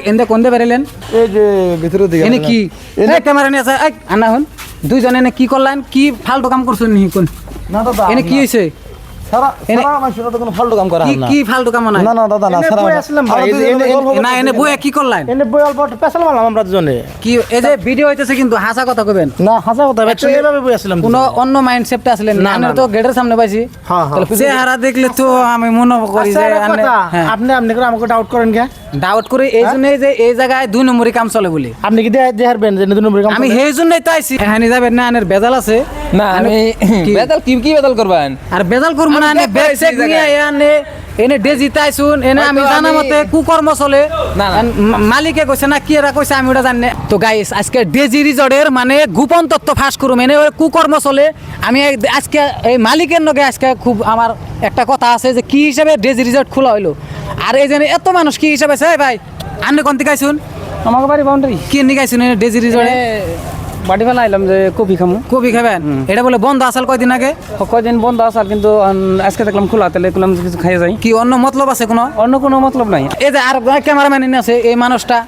এনে কোনতে বেরেলেন এই যে ভিতরে দিকে এনে কি ক্যামেরা নিয়ে আছে আন্না হন দুইজন এনে কি করলেন কি ফালতু কাম করছেন নি কোন না দাদা এনে কি হইছে সারা মানুষের তো কোনো ফালতু কাম করা কি না কি ফালতু কাম না না না দাদা না সারা আসলাম ভাই না এনে বইয়া কি করলেন এনে বই অল্প পেছাল মারলাম আমরা দুজনে কি এই যে ভিডিও হইতেছে কিন্তু হাসা কথা কইবেন না হাসা কথা অ্যাকচুয়ালি এভাবে বই আসলাম কোন অন্য মাইন্ডসেটে আসলেন না আমি তো গেটের সামনে পাইছি হ্যাঁ হ্যাঁ তাহলে চেহারা দেখলে তো আমি মনে করি যে আপনি আপনি করে আমাকে ডাউট করেন কে ডাউট করে এই জন্যই যে এই জায়গায় দুই নম্বরই কাম চলে বলি আপনি কি দেখারবেন যে দুই নম্বর কাম আমি সেই জন্যই তো আইছি এখানে যাবেন না আনের বেজাল আছে না আমি বেদাল কি বেদাল করবেন আর বেজাল করব না আনে ব্যাগ চেক নিয়ে আনে এনে ডেজিতে আইছুন এনে আমি জানা মতে কুকর্ম চলে মালিকে কইছে না কি এরা কইছে আমি ওটা জানি না তো গাইস আজকে ডেজি রিজর্টের মানে গোপন তথ্য ফাঁস করুম এনে কুকর্ম চলে আমি আজকে এই মালিকের লগে আজকে খুব আমার একটা কথা আছে যে কি হিসাবে ডেজি রিজর্ট খোলা হইলো আর এই যে এত মানুষ কি হিসাবে আছে ভাই আন্নে কোন থেকে আইছুন আমাকে বাড়ি বাউন্ডারি কি নিয়ে আইছুন এনে ডেজি রিজর্টে বাড়ি ফেলা আইলাম যে কপি খামু কবি খাবেন এটা বলে বন্ধ আসাল কয়দিন আগে কয়দিন বন্ধ আসাল কিন্তু আজকে দেখলাম খোলা তাহলে দেখলাম কিছু খাইয়ে যাই কি অন্য মতলব আছে কোনো অন্য কোনো মতলব নাই এই যে আর ক্যামেরাম্যান এনে আছে এই মানুষটা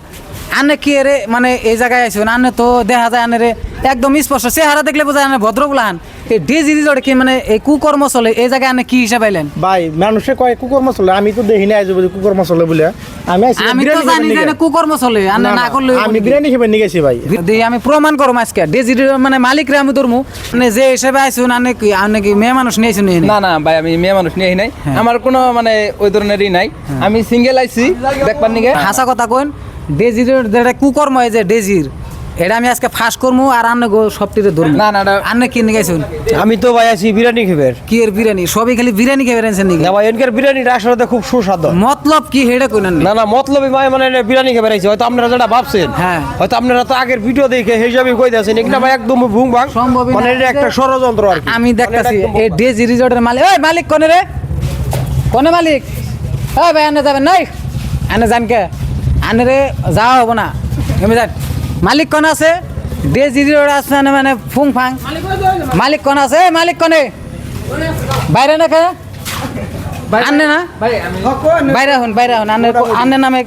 আনে কি রে মানে এই জায়গায় আইসুন আনে তো দেখা যায় আনে রে একদম স্পষ্ট চেহারা দেখলে বোঝা আনে ভদ্রগুলান এই ডেজি রিজর্টে কি মানে এই কুকর্ম চলে এই জায়গায় আনে কি হিসাব আইলেন ভাই মানুষে কয় কুকুর মশলা আমি তো দেখি না আজ কুকুর মশলা বলে আমি তো জানি যে কুকর্ম চলে আনে না করলে আমি বিরিয়ানি খেয়ে নিয়ে গেছি ভাই দিয়ে আমি প্রমাণ করম আজকে ডেজি মানে মালিক রে আমি ধরমু মানে যে হিসাবে আইসুন আনে কি মেয়ে মানুষ নিয়ে আইসুন না না ভাই আমি মেয়ে মানুষ নিয়ে নাই আমার কোনো মানে ওই ধরনেরই নাই আমি সিঙ্গেল আইছি দেখবার নিকে হাসা কথা কইন ডেজির যেটা কুকর্ম এই যে ডেজির এটা আমি আজকে ফাঁস করবো আর আন্নে গো সবটিরে ধরবো না না আন্নে কি নিয়ে গেছুন আমি তো ভাই আছি বিরিয়ানি খেবের কি এর বিরিয়ানি সবই খালি বিরিয়ানি খেয়ে বেরেছেন নাকি না ভাই এনকার বিরিয়ানিটা আসলে খুব সুস্বাদু মতলব কি হেডে কইনান না না মতলবই ভাই মানে বিরিয়ানি খেয়ে বেরাইছে হয়তো আপনারা যেটা ভাবছেন হ্যাঁ। হয়তো আপনারা তো আগের ভিডিও দেখে হিসাবে কই দিয়েছেন এটা ভাই একদম ভুং ভাং সম্ভবই মানে না। এটা একটা ষড়যন্ত্র আর কি আমি দেখতাছি এই ডেজি রিজর্টের মালিক ওই মালিক কোনে রে কোনে মালিক ওই ভাই আনে যাবেন নাই আনে যান কে আনে রে যাওয়া হবো না আমি যান মালিক কোন আছে ডেজি রিজর্ট আছে না মানে ফুং ফাং মালিক কোন আছে এই মালিক কোনে বাইরে না কে আনে না বাইরে হন আনে নামে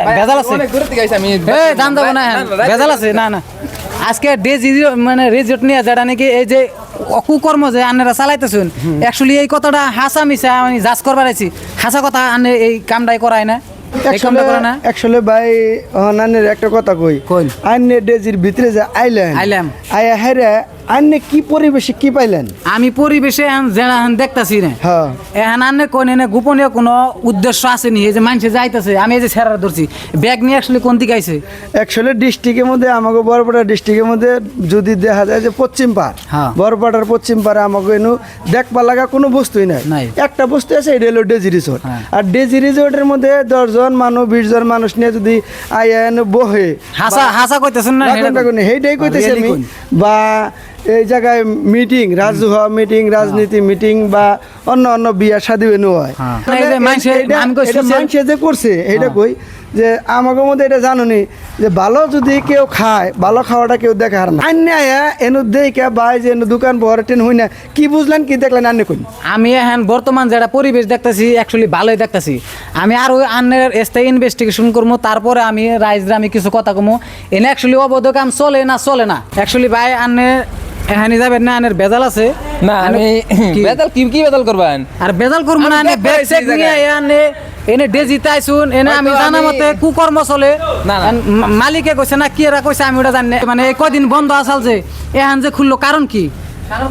বেজাল আছে ঘুরে থেকে আইছি আমি এই দাম দেবো না বেজাল আছে না না আজকে ডেজি মানে রিজর্ট নিয়ে যেটা নাকি এই যে কুকর্ম যে আনেরা চালাইতেছেন অ্যাকচুয়ালি এই কথাটা হাসা মিশা আমি জাজ করবার আছি হাসা কথা আনে এই কামটাই করায় না এই কামটা করে না একচুয়ালি ভাই নানের একটা কথা কই কইন। আইনে ডেজির ভিতরে যে আইলাম। আয়া হেরে আইনে কি পরিবেশে কি পাইলেন আমি পরিবেশে যেটা দেখতাছি না হ্যাঁ এখন আনে কোন এনে গোপনীয় কোনো উদ্দেশ্য আছে নি এই যে মানুষে যাইতেছে আমি এই যে ছেড়া ধরছি ব্যাগ নিয়ে আসলে কোন দিকে আইছে একচুয়ালি ডিস্ট্রিক্টের মধ্যে আমাকে বরপাড়া ডিস্ট্রিক্টের মধ্যে যদি দেখা যায় যে পশ্চিম পাড় হ্যাঁ। বরপাড়ার পশ্চিম পাড়ে আমাকে এনু দেখবার লাগা কোনো বস্তুই নাই নাই। একটা বস্তু আছে এটা হলো ডেজি রিসোর্ট হ্যাঁ। আর ডেজি রিসোর্টের মধ্যে 10 জন মানুষ 20 জন মানুষ নিয়ে যদি আয়া এনে বহে হাসা কইতেছেন না হেডে কইন। সেইটাই কইতেছি Really আমি কইন। বা এই জায়গায় মিটিং রাজহুয়া মিটিং রাজনীতি মিটিং বা অন্য অন্য বিয়া শাদী বেনু হয় হ্যাঁ। এই যে আমি কই social- মানুষে যে করছে এটা কই যে আমাকে মধ্যে এটা জানুনি যে ভালো যদি কেউ খায় ভালো খাওয়াটা কেউ দেখে আর না আন্য আয়া এনু দেখে বা যে এনু দোকান বহর টেন হই না কি বুঝলেন কি দেখলেন আন্য কই আমি এখন বর্তমান যেটা পরিবেশ দেখতেছি অ্যাকচুয়ালি ভালোই দেখতেছি আমি আরো আন্নের স্থায়ী ইনভেস্টিগেশন করবো তারপরে আমি রাইজরা আমি কিছু কথা কমু এনে অ্যাকচুয়ালি অবৈধ কাম চলে না অ্যাকচুয়ালি ভাই আন্নের এখানে যাবেন না আনের বেজাল আছে না আমি কি? বেদাল কি বেদাল করবেন আর বেজাল করবো না আমি আনে দেখতে ব্যাগ পাইছি চেক এই নিয়ে জায়গায়। আনে এনে ডেজিতে আইছুন এনে আমি হয়তো জানা আমি- মতে কুকর্ম চলে না, না। মালিকে কইছে না কি এরা কইছে আমি ওটা জানি না। মানে এই কদিন বন্ধ আসাল যে এখান যে খুললো কারণ কি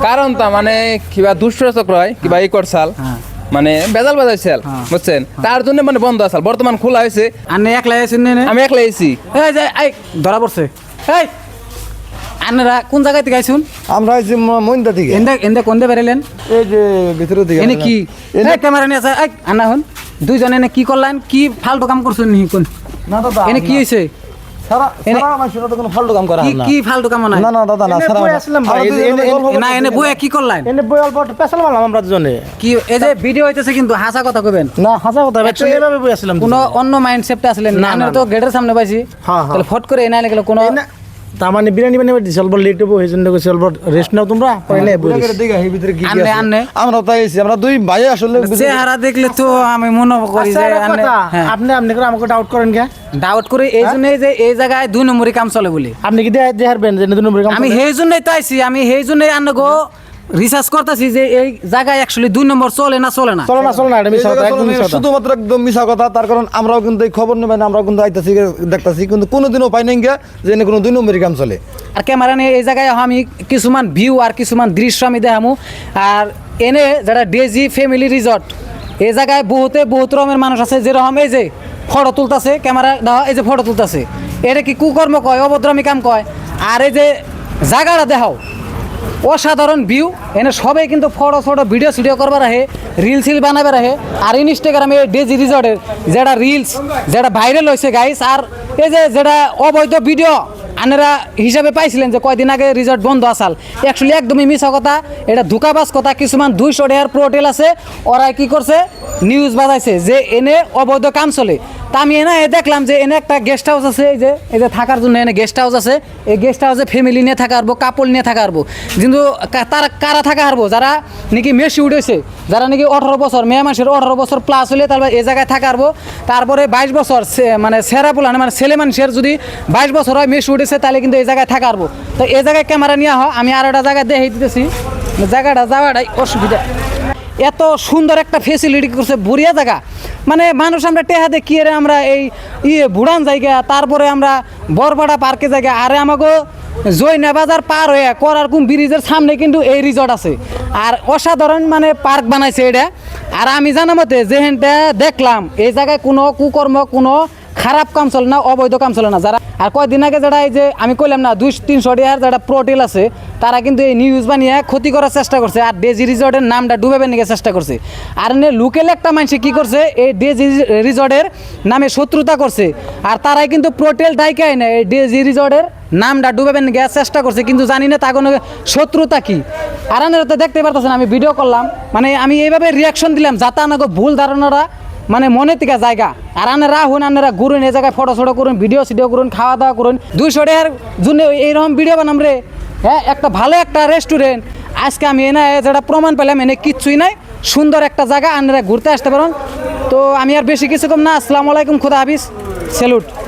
কারণ তো মানে কিবা দুষ্ট চক্র হয় কিবা এই করছাল হ্যাঁ। মানে বেজাল বাজাইছাল বুঝছেন তার জন্য মানে বন্ধ আসাল বর্তমান খোলা হয়েছে আনে একলা আইছুন নে আমি একলা আইছি এই যে এই ধরা পড়ছে এই আনেরা কোন জায়গায় থেকে আইছুন আমরা আইছি মইন্দা থেকে এন্দে কোনতে বেরেলেন এই যে ভিতরে দিকে এনে কি এই ক্যামেরা নিয়ে আছে এই আন্না হন দুইজন এনে কি করলেন কি ফালতু কাম করছেন নি কোন না দাদা এনে কি হইছে সারা এনে- মানুষের তো কোনো ফালতু কাম করা কি না কি ফালতু কাম না না না দাদা না এনে সারা বই আসলাম ভাই, না এনে বইয়া কি করলেন এনে বই অল্প পেছাল মারলাম আমরা দুজনে কি এই যে ভিডিও হইতেছে কিন্তু হাসা কথা কইবেন না হাসা কথা অ্যাকচুয়ালি এভাবে বই আসলাম কোন অন্য মাইন্ডসেটে আসলেন না আমি তো গেটের সামনে পাইছি হ্যাঁ, হ্যাঁ। তাহলে ফট করে এনে গেল কোন তার মানে বিরিয়ানি বানিয়ে দিছি অল্প লেট হবো এই জন্য কইছি অল্প রেস্ট নাও তোমরা পরে নে দেখা এই ভিতরে কি কি আনে আছে আনে আমরা তাই আছি আমরা দুই ভাই আসলে চেহারা দেখলে তো আমি মনে করি যে হ্যাঁ আপনি আপনি করে আমাকে ডাউট করেন কে ডাউট করে এই জন্যই যে এই জায়গায় 2 নম্বরই কাম চলে বলি আপনি কি দেখাই হারবেন যে দুই নম্বর কাম আমি সেই জন্যই তো আইছি আমি সেই জন্যই আনগো রিসার্চ করতেছি যে এই জায়গায় অ্যাকচুয়ালি 2 নম্বর চলে না চলো না এটা মিছা কথা একদম মিছা কথা শুধুমাত্র একদম মিছা কথা তার কারণ আমরাও কিন্তু এই খবর নেবেন আমরাও কিন্তু আইতাছি দেখতাছি কিন্তু কোনোদিনও পাই নাই গিয়া যে এনে কোনো 2 নম্বরই কাম চলে আর ক্যামেরা নিয়ে এই জায়গায় আমি কিছুমান ভিউ আর কিছুমান দৃশ্য আমি দেখামু আর এনে যারা ডেজি ফ্যামিলি রিসর্ট এই জায়গায় বহুত রকমের মানুষ আছে যেরকম এই যে ফটো তুলতাছে ক্যামেরা দেওয়া এই যে ফটো তুলতাছে এটা কি কুকর্ম কয় অভদ্রামি কাম কয় আর এই যে জায়গাটা দেখাও অসাধারণ ভিউ এনে সবাই কিন্তু ফটো ভিডিও করবার আহে রিলস বানাবার আহে আর ইনস্টাগ্রামে ডেজি রিসর্টের যেটা রিলস যেটা ভাইরাল হয়েছে গাইস আর এই যে যেটা অবৈধ ভিডিও আনেরা হিসাবে পাইছিলেন যে কয়দিন আগে রিসর্ট বন্ধ আসাল অ্যাকচুয়ালি একদমই মিছা কথা এটা ধোকাবাজ কথা কিছুমান 200 টাকার হোটেল আছে ওরা কি করছে নিউজ বাজাইছে যে এনে অবৈধ কাম চলে তা আমি এনে দেখলাম যে এনে একটা গেস্ট হাউস আছে এই যে থাকার জন্য এনে গেস্ট হাউস আছে এই গেস্ট হাউসে ফ্যামিলি নিয়ে থাকা পারবো কাপল নিয়ে থাকা পারবো কিন্তু তারা কারা থাকা পারবো যারা নাকি মেসি উঠেছে যারা নাকি 18 বছর মেয়ে মানুষের 18 বছর প্লাস হলে তারপর এই জায়গায় থাকা পারবো তারপরে 22 বছর মানে সেরা পোলান মানে ছেলে মানুষের যদি 22 বছর হয় মেসি উঠেছে তাহলে কিন্তু এই জায়গায় থাকা পারবো তো এই জায়গায় ক্যামেরা নিয়ে হয় আমি আর একটা জায়গায় দেখে দিতেছি জায়গাটা যাওয়াটাই অসুবিধা এত সুন্দর একটা ফেসিলিটি করছে বুড়িয়া জায়গা মানে মানুষ আমরা টেহা দেখি রে আমরা এই বুড়ান জায়গা তারপরে আমরা বরপাড়া পার্কে জায়গা আরে আমাকে জৈনা বাজার পার হয়ে করারকুম ব্রিজের সামনে কিন্তু এই রিসর্ট আছে আর অসাধারণ মানে পার্ক বানাইছে এটা আর আমি জানা মতে যেহেনটা দেখলাম এই জায়গায় কোনো কুকর্ম কোনো খারাপ কাম চলে না অবৈধ কাম চলে না যারা আর কয়েকদিন আগে যারা এই যে আমি কইলাম না 200-300 টাকার যারা হোটেল আছে তারা কিন্তু এই নিউজ বানিয়ে ক্ষতি করার চেষ্টা করছে আর ডেজি রিসর্টের নামটা ডুবাবে নিয়ে চেষ্টা করছে আর এনে লোকাল একটা মানুষ কি করছে এই ডেজি রিসর্টের নামে শত্রুতা করছে আর তারাই কিন্তু হোটেল ডাইকাই না এই ডেজি রিসর্টের নামটা ডুবাবে নিয়ে চেষ্টা করছে কিন্তু জানি না তা কোনো শত্রুতা কি আর আনারা তো দেখতে পারতেছেন আমি ভিডিও করলাম মানে আমি এইভাবে রিয়াকশন দিলাম যাতে আমাকে ভুল ধারণাটা মানে মনে থেকে জায়গা আর আনারা হুন আনারা ঘুরুন এই জায়গায় ফটো করুন ভিডিও করুন খাওয়া দাওয়া করুন 200 টাকার জন্য এইরকম ভিডিও বানাম রে হ্যাঁ একটা ভালো একটা রেস্টুরেন্ট আজকে আমি এনে যেটা প্রমাণ পেলাম এনে কিচ্ছুই নাই সুন্দর একটা জায়গা আনারা ঘুরতে আসতে পারেন তো আমি আর বেশি কিছু কম না আসসালামু আলাইকুম খুদা হাফিজ স্যালুট